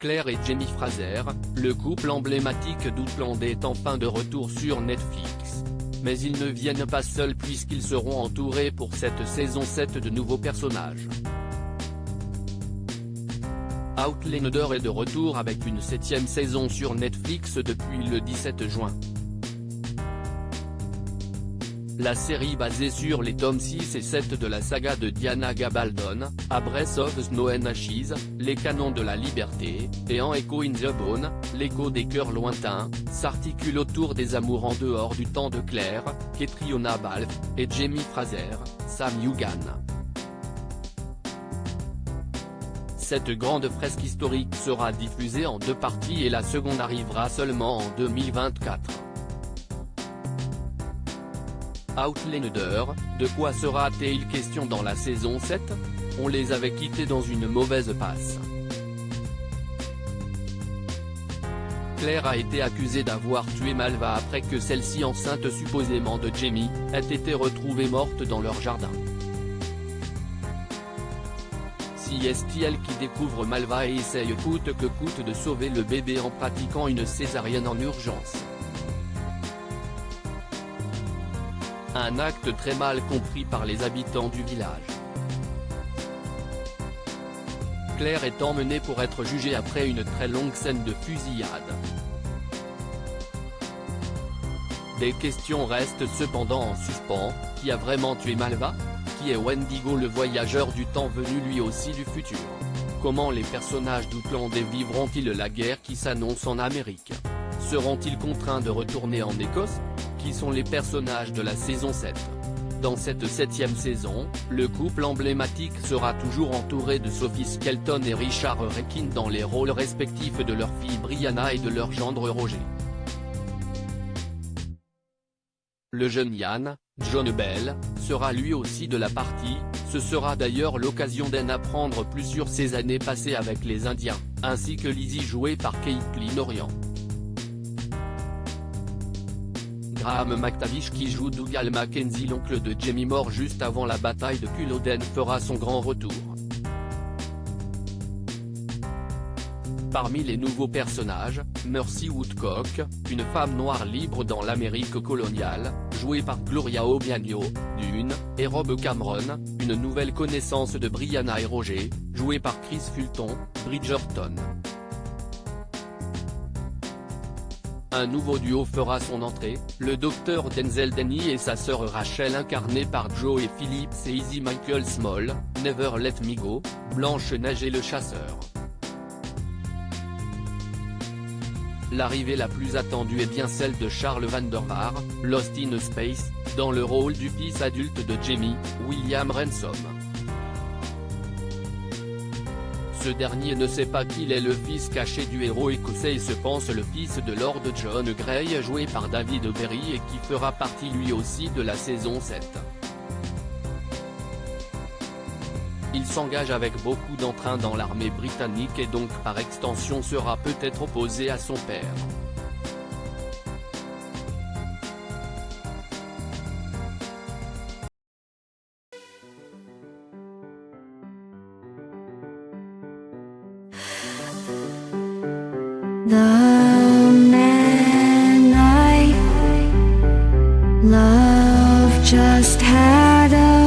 Claire et Jamie Fraser, le couple emblématique d'Outland est enfin de retour sur Netflix. Mais ils ne viennent pas seuls puisqu'ils seront entourés pour cette saison 7 de nouveaux personnages. Outlander est de retour avec une 7e saison sur Netflix depuis le 17 juin. La série basée sur les tomes 6 et 7 de la saga de Diana Gabaldon, A Breath of Snow and Ashes, Les Canons de la Liberté, et En Echo in the Bone, L'écho des cœurs lointains, s'articule autour des amours en dehors du temps de Claire, Catriona Balfe, et Jamie Fraser, Sam Egan. Cette grande fresque historique sera diffusée en 2 parties et la seconde arrivera seulement en 2024. Outlander, de quoi sera-t-il question dans la saison 7 ? On les avait quittés dans une mauvaise passe. Claire a été accusée d'avoir tué Malva après que celle-ci, enceinte supposément de Jamie, ait été retrouvée morte dans leur jardin. CSTL qui découvre Malva et essaye coûte que coûte de sauver le bébé en pratiquant une césarienne en urgence. Un acte très mal compris par les habitants du village. Claire est emmenée pour être jugée après une très longue scène de fusillade. Des questions restent cependant en suspens: qui a vraiment tué Malva ? Qui est Wendigo, le voyageur du temps venu lui aussi du futur? Comment les personnages d'Outland vivront-ils la guerre qui s'annonce en Amérique? Seront-ils contraints de retourner en Écosse? Qui sont les personnages de la saison 7? Dans cette 7e saison, le couple emblématique sera toujours entouré de Sophie Skelton et Richard Rekin dans les rôles respectifs de leur fille Brianna et de leur gendre Roger. Le jeune Ian, John Bell, sera lui aussi de la partie. Ce sera d'ailleurs l'occasion d'en apprendre plus sur ses années passées avec les Indiens, ainsi que Lizzie jouée par Caitlin Orion. Graham McTavish qui joue Dougal Mackenzie, l'oncle de Jamie mort juste avant la bataille de Culloden, fera son grand retour. Parmi les nouveaux personnages, Mercy Woodcock, une femme noire libre dans l'Amérique coloniale, jouée par Gloria Obianyo, Dune, et Rob Cameron, une nouvelle connaissance de Brianna et Roger, jouée par Chris Fulton, Bridgerton. Un nouveau duo fera son entrée, le docteur Denzel Denny et sa sœur Rachel incarnée par Joe Phillips et Izzy Michael Small, Never Let Me Go, Blanche-Neige et le chasseur. L'arrivée la plus attendue est bien celle de Charles Van Der Vaar, Lost in Space, dans le rôle du fils adulte de Jamie, William Ransom. Ce dernier ne sait pas qu'il est le fils caché du héros écossais et se pense le fils de Lord John Grey joué par David Berry et qui fera partie lui aussi de la saison 7. Il s'engage avec beaucoup d'entrain dans l'armée britannique et donc par extension sera peut-être opposé à son père. The man I love just had a